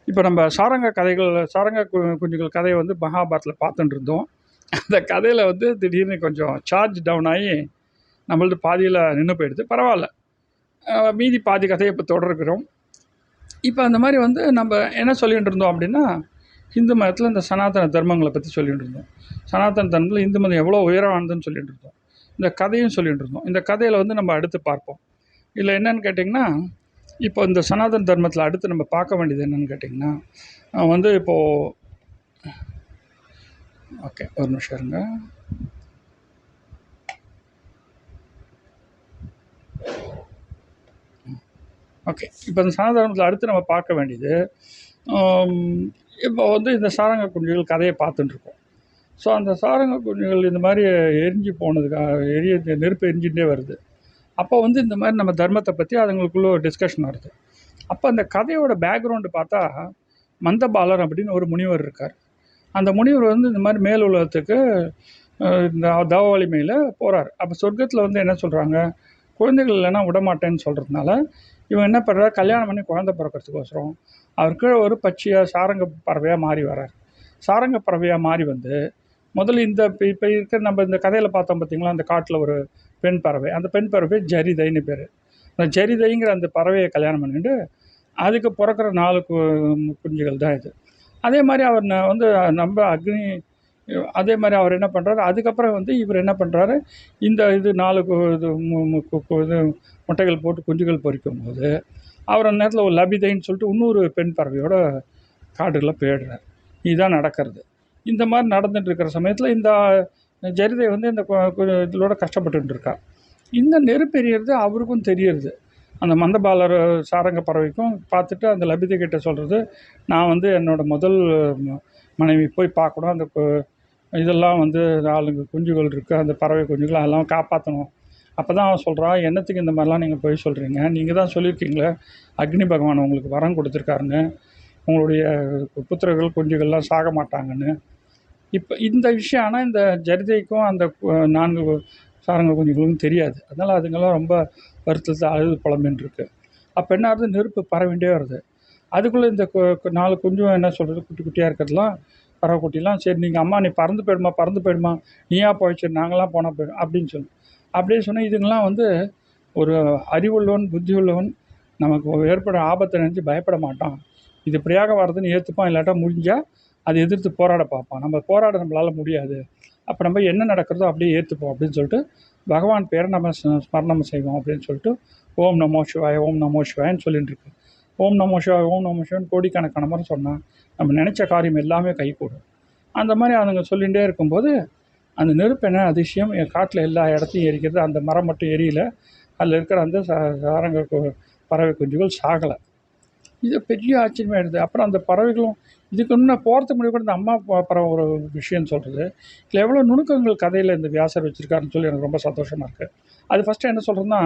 இப்போ நம்ம சாரங்க குஞ்சுகள் கதையை வந்து மகாபாரத்தில் பார்த்துட்டு இருந்தோம். அந்த கதையில் வந்து திடீர்னு கொஞ்சம் சார்ஜ் டவுன் ஆகி நம்மளது பாதியில் நின்று போயிடுது. பரவாயில்ல, மீதி பாதி கதையை இப்போ தொடர்கிறோம். இப்போ அந்த மாதிரி வந்து நம்ம என்ன சொல்லிகிட்டு இருந்தோம் அப்படின்னா, இந்து மதத்தில் இந்த சனாதன தர்மங்களை பற்றி சொல்லிகிட்டு இருந்தோம். சனாதன தர்மத்தில் இந்து மதம் எவ்வளோ உயரமானதுன்னு சொல்லிகிட்டு இருந்தோம். இந்த கதையும் சொல்லிகிட்டு இருந்தோம். இந்த கதையில் வந்து நம்ம அடுத்து பார்ப்போம். இதில் என்னென்னு கேட்டிங்கன்னா, இப்போ இந்த சனாதன தர்மத்தில் அடுத்து நம்ம பார்க்க வேண்டியது என்னென்னு கேட்டிங்கன்னா வந்து இப்போது ஓகே, ஒரு நிமிஷம் இருங்க. ஓகே, இப்போ இந்த சனாதன தர்மத்தில் அடுத்து நம்ம பார்க்க வேண்டியது, இப்போ வந்து இந்த சாரங்க குஞ்சுகள் கதையை பார்த்துட்டுருக்கோம். ஸோ அந்த சாரங்க குஞ்சுகள் இந்த மாதிரி எரிஞ்சு போனதுக்காக நெருப்பு எரிஞ்சுட்டே வருது. அப்போ வந்து இந்த மாதிரி நம்ம தர்மத்தை பற்றி அதுங்களுக்குள்ள ஒரு டிஸ்கஷன் வருது. அப்போ அந்த கதையோட பேக்ரவுண்டு பார்த்தா, மந்தபாலர் அப்படின்னு ஒரு முனிவர் இருக்கார். அந்த முனிவர் வந்து இந்த மாதிரி மேல் உலகத்துக்கு இந்த தவ வலிமையில் போகிறார். அப்போ சொர்க்கத்தில் வந்து என்ன சொல்கிறாங்க, குழந்தைகள் இல்லைன்னா விடமாட்டேன்னு சொல்கிறதுனால இவன் என்ன பண்ணுறாரு, கல்யாணம் பண்ணி குழந்தை பிறக்கிறதுக்கோசரம் அவர் ஒரு பச்சையாக சாரங்க பறவையாக மாறி வர்றார். சாரங்க பறவையாக மாறி வந்து முதல்ல இந்த இப்போ இருக்கிற நம்ம இந்த கதையில் பார்த்தோம் பார்த்திங்களா, அந்த காட்டில் ஒரு பெண் பறவை, அந்த பெண் பறவை ஜரிதைன்னு பேர். அந்த ஜரிதைங்கிற அந்த பறவையை கல்யாணம் பண்ணிட்டு அதுக்கு பிறக்கிற 4 குஞ்சுகள் தான் இது. அதே மாதிரி அவர் வந்து நம்ம அக்னி, அதே மாதிரி அவர் என்ன பண்ணுறாரு, அதுக்கப்புறம் வந்து இவர் என்ன பண்ணுறாரு, இந்த இது 4 இது முட்டைகள் போட்டு குஞ்சுகள் பொறிக்கும் போது அவர் அந்த நேரத்தில் ஒரு லபிதைன்னு சொல்லிட்டு இன்னொரு பெண் பறவையோட காடுகளில் போயிடுறார். இதுதான் நடக்கிறது. இந்த மாதிரி நடந்துட்டு இருக்கிற சமயத்தில் இந்த ஜரிதை வந்து இந்த இதோட கஷ்டப்பட்டு இருக்கா. இந்த நெருப்பெரியறது அவருக்கும் தெரியறது. அந்த மந்தபாலர் சாரங்க பறவைக்கும் பார்த்துட்டு அந்த லபிதை கிட்ட சொல்கிறது, நான் வந்து என்னோடய முதல் மனைவி போய் பார்க்கணும், அந்த இதெல்லாம் வந்து 4 குஞ்சுகள் இருக்குது, அந்த பறவை குஞ்சுகள் அதெல்லாம் காப்பாற்றணும். அப்போ தான் அவன் சொல்கிறான், என்னத்துக்கு இந்த மாதிரிலாம் நீங்கள் போய் சொல்கிறீங்க, நீங்கள் தான் சொல்லியிருக்கீங்களே அக்னி பகவான் உங்களுக்கு வரம் கொடுத்துருக்காருன்னு, உங்களுடைய புத்திரர்கள் குஞ்சுகள்லாம் சாக மாட்டாங்கன்னு. இப்போ இந்த விஷயம் ஆனால் இந்த ஜரிதைக்கும் அந்த 4 சாரங்க குஞ்சுகளுக்கும் தெரியாது. அதனால் அதுங்கெல்லாம் ரொம்ப வருத்தத்தை அழுது புலம்பின்னு இருக்குது. அப்போ என்ன ஆகுது, நெருப்பு பரவிண்டே வருது. அதுக்குள்ளே இந்த 4 குஞ்சும் என்ன சொல்கிறது, குட்டி குட்டியாக இருக்கிறதுலாம் பறவை குட்டிலாம், சரி நீங்கள் அம்மா நீ பறந்து போயிடுமா, நீயா போயிடுச்சு, நாங்களாம் போனால் போயிடும் அப்படின்னு சொல்லி அப்படியே சொன்னால், இதுங்கெல்லாம் வந்து ஒரு அறிவுள்ளவன் புத்தி உள்ளவன் நமக்கு ஏற்பட ஆபத்தை நினச்சி பயப்பட மாட்டான். இது இப்படியாக வர்றதுன்னு ஏற்றுப்பான், இல்லாட்டா முடிஞ்சால் அதை எதிர்த்து போராட பார்ப்பான். நம்ம போராட நம்மளால் முடியாது, அப்போ நம்ம என்ன நடக்கிறதோ அப்படியே ஏற்றுப்போம் அப்படின்னு சொல்லிட்டு பகவான் பேரை நம்ம ஸ்மரணம் செய்வோம் அப்படின்னு சொல்லிட்டு ஓம் நமோ சிவாய ஓம் நமோ சிவாயன்னு சொல்லிட்டு இருக்கு. ஓம் நமோ சிவாய் ஓம் நமோ சிவான்னு கோடிக்கணக்கான முறை சொன்னால் நம்ம நினச்ச காரியம் எல்லாமே கைகூடும். அந்த மாதிரி அவங்க சொல்லிகிட்டே இருக்கும்போது அந்த நெருப்பு என்ன அதிசயம், என் காட்டில் எல்லா இடத்தையும் எரிக்கிறது, அந்த மரம் மட்டும் எரியல, அதில் இருக்கிற அந்த சாரங்க பறவை குஞ்சுகள் சாகலை. இது பெரிய ஆச்சரியமாக எடுது. அப்புறம் அந்த பறவைகளும் இதுக்கு இன்னும் போகிறதுக்கு முன்னாடி கூட இந்த அம்மா பறவை ஒரு விஷயம் சொல்கிறது, இல்லை எவ்வளோ நுணுக்கங்கள் கதையில் இந்த வியாசர் வச்சுருக்காருன்னு சொல்லி எனக்கு ரொம்ப சந்தோஷமாக இருக்குது. அது ஃபஸ்ட்டு என்ன சொல்கிறதுன்னா,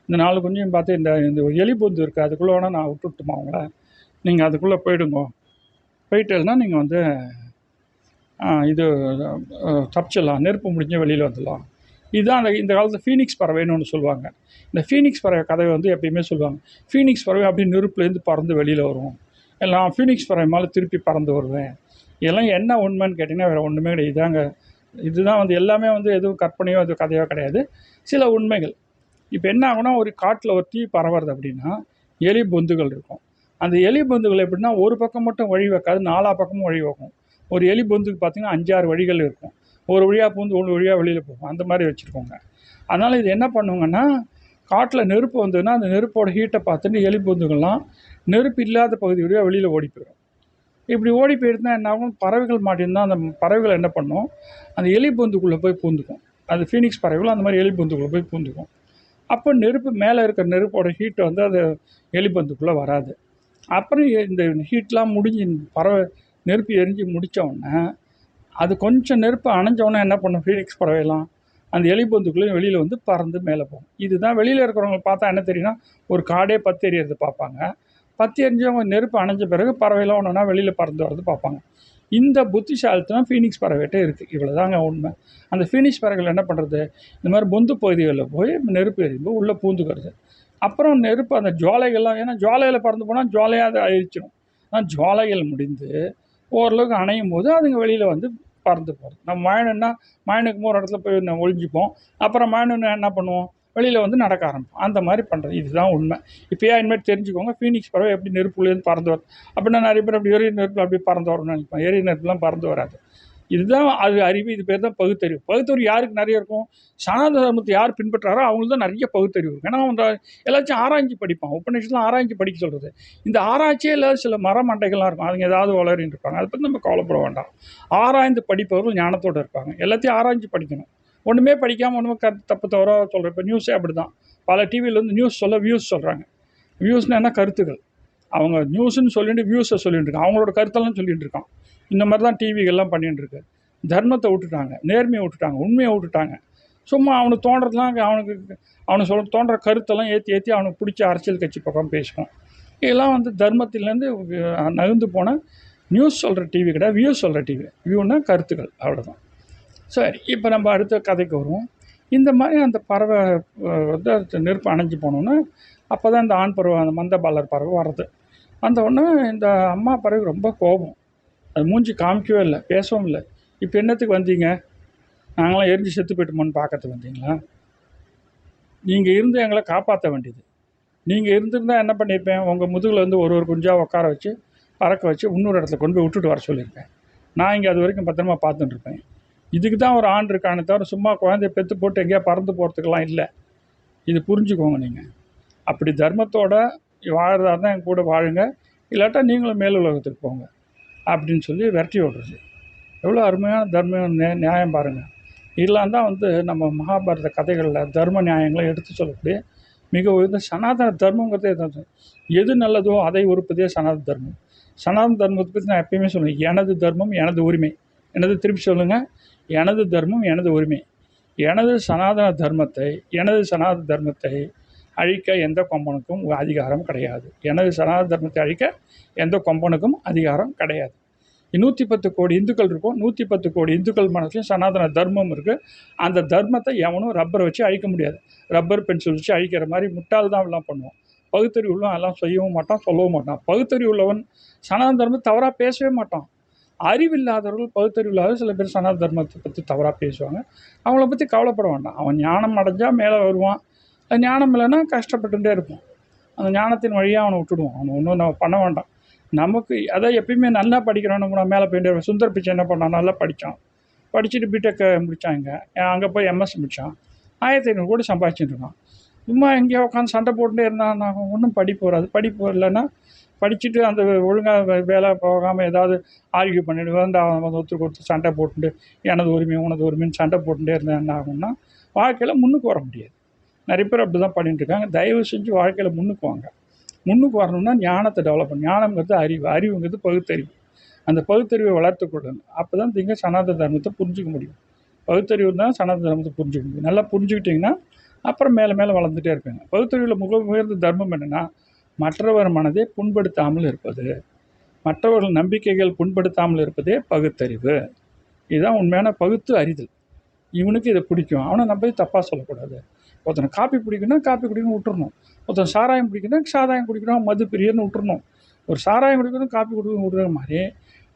இந்த 4 குஞ்சையும் பார்த்து இந்த எலி பொந்து இருக்குது, அதுக்குள்ளே வேணால் நான் விட்டுட்டுமா அவங்கள, நீங்கள் அதுக்குள்ளே போயிட்டேன்னா நீங்கள் வந்து இது தப்பிச்சிடலாம், நெருப்பு முடிஞ்ச வெளியில் வந்துடலாம். இதுதான் இந்த காலத்தில் ஃபீனிக்ஸ் பறவைன்னு ஒன்று சொல்லுவாங்க. இந்த ஃபீனிக்ஸ் பறவை கதையை வந்து எப்பயுமே சொல்லுவாங்க, ஃபீனிக்ஸ் பறவை அப்படி நெருப்புலேருந்து பறந்து வெளியில் வரும், எல்லாம் ஃபீனிக்ஸ் பறவை மேலே திருப்பி பறந்து வருவேன். இதெல்லாம் என்ன உண்மைன்னு கேட்டிங்கன்னா வேறு ஒன்றுமே கிடையாது. இதாங்க இதுதான் வந்து எல்லாமே வந்து எதுவும் கற்பனையோ அது கதையோ கிடையாது, சில உண்மைகள். இப்போ என்ன ஆகுனா, ஒரு காட்டில் ஒரு தீ பரவுறது அப்படின்னா எலி பொந்துகள் இருக்கும். அந்த எலி பொந்துகள் எப்படின்னா ஒரு பக்கம் மட்டும் வழி வைக்காது, 4 பக்கமும் வழி வைக்கும். ஒரு எலி பொந்துக்கு பார்த்திங்கன்னா 5-6 வழிகள் இருக்கும். ஒரு வழியாக பூந்து ஒரு வழியாக வெளியில் போகும், அந்த மாதிரி வச்சுருக்கோங்க. அதனால் இது என்ன பண்ணுவாங்கன்னா, காட்டில் நெருப்பு வந்ததுன்னா அந்த நெருப்போட ஹீட்டை பார்த்துட்டு எலி பொந்துகள்லாம் நெருப்பு இல்லாத பகுதி வழியாக வெளியில் ஓடி போயிடும். இப்படி ஓடி போயிருந்தால் என்ன ஆகும், பறவைகள் மாட்டியிருந்தால் அந்த பறவைகள் என்ன பண்ணும், அந்த எலி பொந்துக்குள்ளே போய் பூந்துக்கும். அது ஃபீனிக்ஸ் பறவைகளும் அந்த மாதிரி எலி பொந்துக்குள்ளே போய் பூந்துக்கும். அப்போ நெருப்பு மேலே இருக்கிற நெருப்போட ஹீட்டை வந்து அது எலி பொந்துக்குள்ளே வராது. அப்புறம் இந்த ஹீட்லாம் முடிஞ்சு பறவை நெருப்பு எரிஞ்சு முடித்தோடனே அது கொஞ்சம் நெருப்பு அணைஞ்சோடனே என்ன பண்ணும், ஃபீனிக்ஸ் பறவைலாம் அந்த எலி பொந்துக்குள்ளேயும் வெளியில் வந்து பறந்து மேலே போகும். இதுதான் வெளியில் இருக்கிறவங்க பார்த்தா என்ன தெரியும்னா, ஒரு காடே பற்றி எறியறது பார்ப்பாங்க. பற்றி எரிஞ்சவங்க நெருப்பு அணைஞ்ச பிறகு பறவைலாம் ஒன்றுனா வெளியில் பறந்து வரது பார்ப்பாங்க. இந்த புத்திசாலித்தனம் ஃபீனிக்ஸ் பறவைகிட்ட இருக்குது. இவ்வளோ தாங்க உண்மை. அந்த ஃபீனிக்ஸ் பறவைகள் என்ன பண்ணுறது, இந்த மாதிரி பொந்து பகுதிகளில் போய் நெருப்பு எரியும்போது உள்ளே பூந்துக்கிறது. அப்புறம் நெருப்பு அந்த ஜுவாலைகள்லாம், ஏன்னா ஜுவாலையில் பறந்து போனால் ஜுவாலையாக அதை அழிச்சிடும். ஜுவாலைகள் முடிந்து ஓரளவுக்கு அணையும் போது அதுங்க வெளியில் வந்து பறந்து போகிறது. நம்ம மழனுக்கு ஒரு இடத்துல போய் ஒழிஞ்சிப்போம். அப்புறம் மழனு என்ன பண்ணுவோம், வெளியில் வந்து நடக்க ஆரம்பிப்போம். அந்த மாதிரி பண்ணுறது இதுதான் உண்மை. இப்போயே இனிமேல் தெரிஞ்சுக்கோங்க, ஃபீனிக்ஸ் பறவை எப்படி நெருப்புலேருந்து பறந்து வரும் அப்படின்னா நிறைய பேர் அப்படி எரிய நெருப்பில் அப்படி பறந்து வரணும்னு நினைப்போம். எரிய நெருப்புலாம் பறந்து வராது. இதுதான் அது அறிவு. இது பேர் தான் பகுத்தறிவு. பகுத்தறிவு யாருக்கு நிறைய இருக்கும், சனாதன தர்மத்தை யார் பின்பற்றாரோ அவங்களுக்கு தான் நிறைய பகுத்தறிவு இருக்கும். ஏன்னா அவங்க எல்லாத்தையும் ஆராய்ச்சி படிப்பான். உபநிஷத்துலாம் ஆராய்ச்சி படிக்க சொல்கிறது. இந்த ஆராய்ச்சியே இல்லாத சில மரமண்டைகள்லாம் இருக்கும், அதுங்க ஏதாவது வளரின்னு இருப்பாங்க. அதை பற்றி நம்ம கவலைப்பட வேண்டாம். ஆராய்ந்து படிப்பவர்கள் ஞானத்தோடு இருப்பாங்க. எல்லாத்தையும் ஆராய்ச்சி படிக்கணும். ஒன்றுமே படிக்காமல் ஒன்றுமே தப்பு தவறோ சொல்கிறேன். இப்போ நியூஸே அப்படி தான். பல டிவியில் வந்து நியூஸ் வியூஸ் சொல்கிறாங்க. வியூஸ்னால் என்ன, கருத்துக்கள். அவங்க நியூஸ்ன்னு சொல்லிட்டு வியூஸை சொல்லிட்டு இருக்காங்க, அவங்களோட கருத்தெல்லாம் சொல்லிட்டு இருக்கான். இந்த மாதிரி தான் டிவிகள்லாம் பண்ணிகிட்டு இருக்கு. தர்மத்தை விட்டுட்டாங்க, நேர்மையை விட்டுட்டாங்க, உண்மையை விட்டுட்டாங்க. சும்மா அவனுக்கு தோன்றதுலாம் அவனுக்கு தோன்ற கருத்தெல்லாம் ஏற்றி அவனுக்கு பிடிச்ச அரசியல் கட்சி பக்கம் பேசுவோம். இதெல்லாம் வந்து தர்மத்திலேருந்து நகர்ந்து போன நியூஸ் சொல்கிற டிவி கிடையாது, வியூஸ் சொல்கிற டிவி. வியூன்னா கருத்துக்கள், அவ்வளோதான். சரி, இப்போ நம்ம அடுத்த கதைக்கு வருவோம். இந்த மாதிரி அந்த பறவை வந்து நெருப்பு அணைஞ்சு போனோன்னா அப்போ தான் இந்த ஆண் பறவை, அந்த மந்தபாலர் பறவை வர்றது. வந்த உடனே இந்த அம்மா பறவை ரொம்ப கோபம். அது மூஞ்சி காமிக்கவே இல்லை, பேசவும் இல்லை. இப்போ என்னத்துக்கு வந்தீங்க, நாங்களாம் எரிஞ்சு செத்து போய்ட்டோமோன்னு பார்க்கறதுக்கு வந்தீங்களா? நீங்கள் இருந்து எங்களை காப்பாற்ற வேண்டியது. நீங்கள் இருந்திருந்தால் என்ன பண்ணியிருப்பேன், உங்கள் முதுகில் வந்து ஒரு குஞ்சாக உட்கார வச்சு பறக்க வச்சு இன்னொரு இடத்துல கொண்டு போய் விட்டுட்டு வர சொல்லியிருப்பேன். நான் இங்கே அது வரைக்கும் பத்திரமா பார்த்துட்டுருப்பேன். இதுக்கு தான் ஒரு ஆண் இருக்கானே தவிர சும்மா குழந்தைய பெற்று போட்டு எங்கேயா பறந்து போகிறதுக்கெல்லாம் இல்லை. இது புரிஞ்சுக்கோங்க. நீங்கள் அப்படி தர்மத்தோடு வாழறதா இருந்தால் என் கூட வாழுங்க, இல்லாட்டா நீங்களும் மேல் உலகத்துக்கு போங்க அப்படின்னு சொல்லி விரட்டி விடுறது. எவ்வளோ அருமையான தர்மம் நியாயம் பாருங்கள். இதெல்லாம் தான் வந்து நம்ம மகாபாரத கதைகளில் தர்ம நியாயங்களை எடுத்து சொல்லக்கூடிய மிக உயர்ந்த சனாதன தர்மங்கிறதே. எது நல்லதோ அதை உறுப்பதே சனாதன தர்மம். சனாதன தர்மத்தை பற்றி நான் எப்பயுமே சொல்லுவேன், எனது தர்மம் எனது உரிமை. எனது திருப்பி சொல்லுங்கள், எனது தர்மம் எனது உரிமை. எனது சனாதன தர்மத்தை அழிக்க எந்த கொம்பனுக்கும் அதிகாரம் கிடையாது. எனது சனாதன தர்மத்தை அழிக்க எந்த கொம்பனுக்கும் அதிகாரம் கிடையாது. 110 கோடி இந்துக்கள் இருக்கும். 110 கோடி இந்துக்கள் மனசுலையும் சனாதன தர்மம் இருக்குது. அந்த தர்மத்தை எவனும் ரப்பரை வச்சு அழிக்க முடியாது. ரப்பர் பென்சில் வச்சு அழிக்கிற மாதிரி முட்டாள் தான் எல்லாம் பண்ணுவோம். பகுத்தறிவு உள்ளவன் எல்லாம் செய்யவும் மாட்டான், சொல்லவும் மாட்டான். பகுத்தறிவு உள்ளவன் சனாதன தர்மத்தை தவறாக பேசவே மாட்டான். அறிவில்லாதவர்கள், பகுத்தறிவு இல்லாத சில பேர் சனாதன தர்மத்தை பற்றி தவறாக பேசுவாங்க. அவங்கள பற்றி கவலைப்பட வேண்டாம். அவன் ஞானம் அடைஞ்சால் மேலே வருவான். அது ஞானம் இல்லைன்னா கஷ்டப்பட்டுகிட்டே இருப்பான். அந்த ஞானத்தின் வழியாக அவனை விட்டுடுவான். அவனை ஒன்றும் நம்ம பண்ண வேண்டாம். நமக்கு அதான் எப்பயுமே நல்லா படிக்கிறோம். நம்ம மேலே போயிட்டு சுந்தர் பிச்சை என்ன பண்ணான், நல்லா படித்தான். படிச்சுட்டு பிடெக் முடித்தாங்க. அங்கே போய் எம்எஸ் முடித்தான். 1500 கோடி சம்பாதிச்சுட்டு இருக்கான். சும்மா எங்கேயோ உட்காந்து சண்டை போட்டுட்டே இருந்தான். நான் ஒன்றும் படிப்பு வராது. படிப்பு இல்லைன்னா படிச்சுட்டு அந்த ஒழுங்காக வேலை போகாமல் ஏதாவது ஆர்கியூ பண்ணிட்டு வந்து ஒருத்தருக்கு ஒருத்தர் சண்டை போட்டுட்டு எனது உரிமை உனது உரிமைன்னு சண்டை போட்டுட்டே இருந்தால் என்ன ஆகும்னா வாழ்க்கையில் முன்னுக்கு வர முடியாது. நிறைய பேர் அப்படி தான் பண்ணிட்டு இருக்காங்க. தயவு செஞ்சு வாழ்க்கையில் முன்னுக்கு வாங்க. முன்னுக்கு வரணும்னா ஞானத்தை டெவலப் பண்ணணும். ஞானங்கிறது அறிவுங்கிறது பகுத்தறிவு. அந்த பகுத்தறிவை வளர்த்துக்கொள்ளணும். அப்போ தான் நீங்கள் சனாதன தர்மத்தை புரிஞ்சிக்க முடியும். பகுத்தறிவு தான் சனாதன தர்மத்தை புரிஞ்சிக்க முடியும். நல்லா புரிஞ்சுக்கிட்டிங்கன்னா அப்புறம் மேலே மேலே வளர்ந்துட்டே இருப்பீங்க. பகுத்தறிவில் உயர்ந்த தர்மம் என்னென்னா மற்றவர் மனதை புண்படுத்தாமல் இருப்பது. மற்றவர்கள் நம்பிக்கைகள் புண்படுத்தாமல் இருப்பதே பகுத்தறிவு. இதுதான் உண்மையான பகுத்து அறிதல். இவனுக்கு இதை பிடிக்கும், அவனை நம்ம தப்பாக சொல்லக்கூடாது. ஒருத்தனை காப்பி பிடிக்குன்னா காப்பி குடிக்கணும் விட்டுறணும். ஒருத்தன் சாராயம் பிடிக்கணும் சாராயம் குடிக்கணும், மது பிரியன்னு விட்டுறணும். ஒரு சாராயம் குடிக்கணும் காப்பி குடிக்கணும் விடுற மாதிரி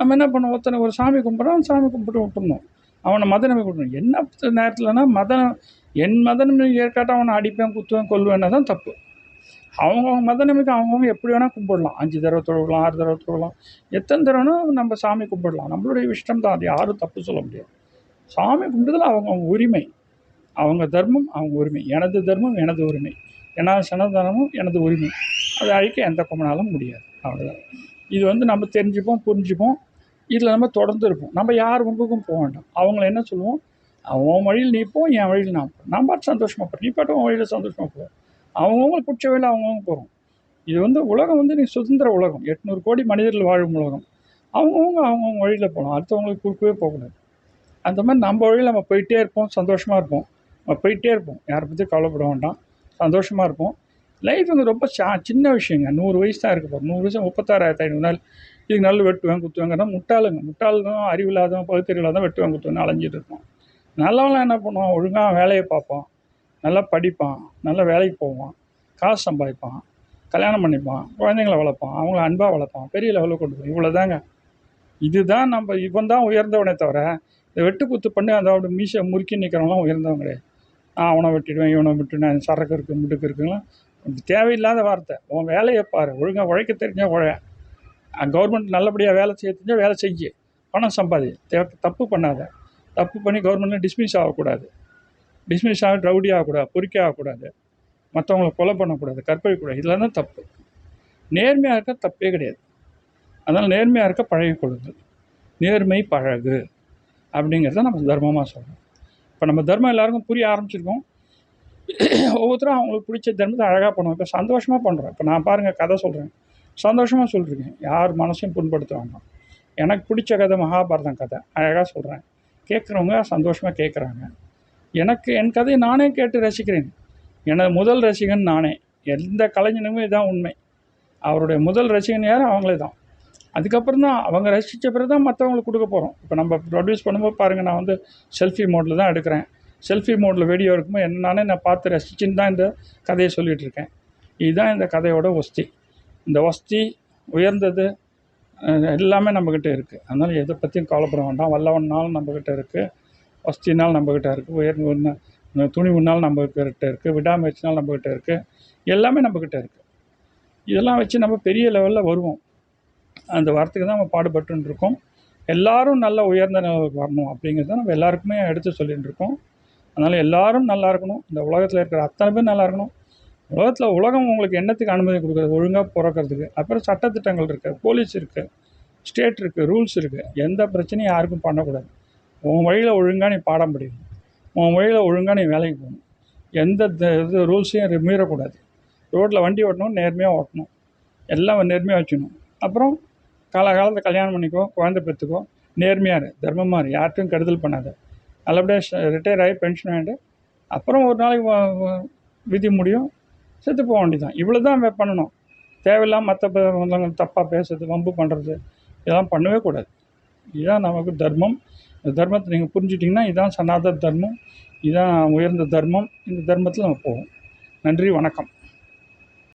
நம்ம என்ன பண்ணோம், ஒருத்தனை ஒரு சாமி கும்பிட்றோம், சாமி கும்பிட்டு விட்டுறணும். அவனை மத நம்பிக்கை விட்டுறணும். என்ன நேரத்தில்னா என் மத நம்பிக்கை ஏற்காட்ட அவனை அடிப்பேன் குத்துவேன் கொல்லுவேன்னா தான் தப்பு. அவங்கவுங்க மத நம்பிக்கை அவங்கவுங்க எப்படி வேணால் கும்பிடலாம். 5 தடவை தொழுகலாம், 6 தடவை தொழுகலாம், எத்தனை தடவைனா நம்ம சாமி கும்பிடலாம். நம்மளுடைய இஷ்டம் தான், அது யாரும் தப்பு சொல்ல முடியாது. சாமி கும்பிடுதல் அவங்கவுங்க உரிமை, அவங்க தர்மம் அவங்க உரிமை. எனது தர்மம் எனது உரிமை, எனது சனாதனமும் எனது உரிமை. அதை அழிக்க எந்த கொம்பனாலும் முடியாது. அவ்வளோதான். இது வந்து நம்ம தெரிஞ்சுப்போம், புரிஞ்சுப்போம். இதில் நம்ம தொடர்ந்து இருப்போம். நம்ம யார் முன்புக்கும் போக வேண்டாம். அவங்கள என்ன சொல்லுவோம், அவன் வழியில் நீ போ, என் வழியில் நான் போகிறேன். நான் பாட்டு சந்தோஷமாக போகிறேன், நீ பாட்டு உன் வழியில் சந்தோஷமாக போகிறேன். அவங்கவுங்களுக்கு பிடிச்ச வழியில் அவங்கவுங்க போகிறோம். இது வந்து உலகம் வந்து நீ சுதந்திர உலகம், 800 கோடி மனிதர்கள் வாழும் உலகம். அவங்கவுங்க வழியில் போகலாம், அடுத்தவங்களுக்கு குறுக்கவே போகக்கூடாது. அந்த மாதிரி நம்ம வழியில் நம்ம போயிட்டே இருப்போம், சந்தோஷமாக இருப்போம். நம்ம போயிட்டே இருப்போம், யாரை பற்றி கவலைப்பட வேண்டாம், சந்தோஷமாக இருப்போம். லைஃப் வந்து ரொம்ப சின்ன விஷயங்க. 100 வயசு தான் இருக்க போகிறோம். 100 வயசு 36,500 நாள். இதுக்கு நல்ல வெட்டுவேன் குத்துவேங்கன்னா முட்டாளுங்க அறிவில்லாதவன் பகுத்தறிவில்லாதான் வெட்டுவேன் குத்துவேன் அலைஞ்சிட்டு இருப்போம். நல்லவங்களாம் என்ன பண்ணுவான், ஒழுங்காக வேலையை பார்ப்பான், நல்லா படிப்பான், நல்லா வேலைக்கு போவான், காசு சம்பாதிப்பான். கல்யாணம் பண்ணிப்பான், குழந்தைங்கள வளர்ப்பான், அவங்கள அன்பாக வளர்ப்பான், பெரிய லெவலில் கொண்டு போய் இவ்வளோ தாங்க. இதுதான் நம்ம இவன் தான் உயர்ந்தவனே தவிர இந்த வெட்டு குத்து பண்ணி அதோட மீசை முறுக்கி நிற்கிறவங்களாம் உயர்ந்தவங்க கிடையாது. அவனை வெட்டிடுவேன், இவனை விட்டுடுவேன், சரக்கு இருக்குது, முடுக்கு இருக்குங்களாம் தேவையில்லாத வார்த்தை. உன் வேலையை பாரு, ஒழுங்காக உழைக்க தெரிஞ்சால் கவர்மெண்ட் நல்லபடியாக வேலை செய்ய தெரிஞ்சால் வேலை செய்ய, பணம் சம்பாதி, தப்பு பண்ணாத. தப்பு பண்ணி கவர்மெண்ட்டில் டிஸ்மிஸ் ஆகக்கூடாது, டிஸ்மிஸ் ஆக ரவுடி ஆகக்கூடாது, பொறிக்க ஆகக்கூடாது, மற்றவங்களை கொலை பண்ணக்கூடாது, கற்பழிக்கூடாது. இதில் தான் தப்பு. நேர்மையாக இருக்க தப்பே கிடையாது. அதனால் நேர்மையாக இருக்க பழகிக்கொள்ளுங்கள். நேர்மை பழகு அப்படிங்கிறத நம்ம தர்மமாக சொல்கிறோம். இப்போ நம்ம தர்மம் எல்லாருக்கும் புரிய ஆரம்பிச்சிருக்கோம். ஒவ்வொருத்தரும் அவங்களுக்கு பிடிச்ச தர்மத்தை அழகாக பண்ணுவோம். இப்போ சந்தோஷமாக பண்ணுறோம். இப்போ நான் பாருங்கள், கதை சொல்கிறேன், சந்தோஷமாக சொல்லியிருக்கேன், யார் மனசையும் புண்படுத்த வேண்டாம். எனக்கு பிடிச்ச கதை மகாபாரதம் கதை அழகாக சொல்கிறேன். கேட்குறவங்க சந்தோஷமாக கேட்குறாங்க. எனக்கு என் கதையை நானே கேட்டு ரசிக்கிறேன். எனது முதல் ரசிகன் நானே. எந்த கலைஞனுமே இதுதான் உண்மை. அவருடைய முதல் ரசிகன் யார்? அவங்களே தான். அதுக்கப்புறம் தான் அவங்க ரசித்த பிறகு தான் மற்றவங்களுக்கு கொடுக்க போகிறோம். இப்போ நம்ம ப்ரொடியூஸ் பண்ணும்போது பாருங்கள், நான் வந்து செல்ஃபி மோடில் தான் எடுக்கிறேன். செல்ஃபி மோடில் வீடியோ இருக்கும்போது நானே நான் பார்த்து ரசிச்சுன்னு தான் இந்த கதையை சொல்லிகிட்ருக்கேன். இதுதான் இந்த கதையோட ஒஸ்தி. இந்த ஒஸ்தி உயர்ந்தது எல்லாமே நம்மக்கிட்ட இருக்குது. அதனால் எதை பற்றியும் கவலைப்பட வேண்டாம். வல்லவன்னாலும் நம்மக்கிட்ட இருக்குது, ஒஸ்தினாலும் நம்மக்கிட்ட இருக்குது, உயர்ந்த துணிவுனாலும் நம்மக்கிட்ட இருக்குது, விடாமுயற்சினாலும் நம்மக்கிட்ட இருக்குது, எல்லாமே நம்மக்கிட்ட இருக்குது. இதெல்லாம் வச்சு நம்ம பெரிய லெவலில் வருவோம். அந்த வார்த்தைக்கு தான் நம்ம பாடுபட்டுன்னு இருக்கோம். எல்லோரும் நல்ல உயர்ந்த நிலைக்கு வரணும் அப்படிங்கிறத நம்ம எல்லாருக்குமே எடுத்து சொல்லிகிட்டு இருக்கோம். அதனால் எல்லோரும் நல்லா இருக்கணும். இந்த உலகத்தில் இருக்கிற அத்தனை பேர் நல்லா இருக்கணும். உலகம் உங்களுக்கு என்னத்துக்கு அனுமதி கொடுக்குறது? ஒழுங்காக பிறக்கிறதுக்கு. அப்புறம் சட்டத்திட்டங்கள் இருக்குது, போலீஸ் இருக்குது, ஸ்டேட் இருக்குது, ரூல்ஸ் இருக்குது. எந்த பிரச்சனையும் யாருக்கும் பண்ணக்கூடாது. உன் வழியில் ஒழுங்காக நீ பாடம் படிக்கணும், உன் வழியில் ஒழுங்காக நீ வேலைக்கு போகணும். எந்த இது ரூல்ஸையும் மீறக்கூடாது. ரோட்டில் வண்டி ஓட்டணும், நேர்மையாக ஓட்டணும், எல்லாம் நேர்மையாக வச்சுக்கணும். அப்புறம் காலகாலத்தில் கல்யாணம் பண்ணிக்கோ, குழந்தை பெற்றுக்கோ, நேர்மையாக இரு, தர்மமாக இரு, யார்ட்டும் கெடுதல் பண்ணாத. நல்லபடியாக ரிட்டையர் ஆகி பென்ஷன் ஆகிட்டு அப்புறம் ஒரு நாளைக்கு விதி முடியும், செத்து போக வேண்டியதான். இவ்வளோ தான் பண்ணணும். தேவையில்லாமல் மற்ற தப்பாக பேசுறது, வம்பு பண்ணுறது, இதெல்லாம் பண்ணவே கூடாது. இதுதான் நமக்கு தர்மம். இந்த தர்மத்தை நீங்கள் புரிஞ்சுட்டிங்கன்னா இதுதான் சனாதன தர்மம், இதுதான் உயர்ந்த தர்மம். இந்த தர்மத்தில் நம்ம போவோம். நன்றி, வணக்கம்.